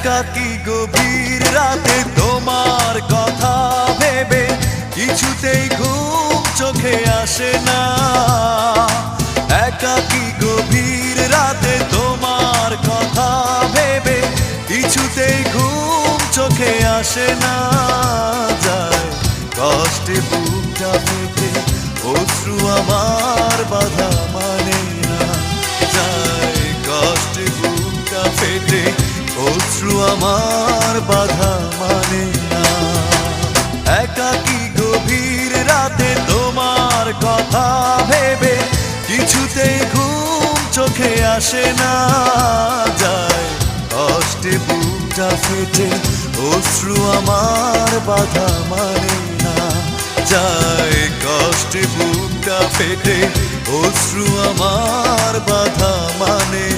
একাকী গভীর রাতে তোমার কথা ভেবে কিছুতেই ঘুম চোখে আসে না। একাকী গভীর রাতে তোমার কথা ভেবে কিছুতেই ঘুম চোখে আসে না। যায় কষ্টে বুকটা ফেটে অশ্রু আমার বাধা মানে না। যায় কষ্টে বুকটা ফেটে অশ্রু আমার বাধা মানে না। একাকী গভীর রাতে তোমার কথা ভেবে কিছুতেই ঘুম চোখে আসে না। যায় কষ্টে বুকটা ফেটে অশ্রু আমার বাধা মানে না। যায় কষ্টে বুকটা ফেটে অশ্রু আমার বাধা মানে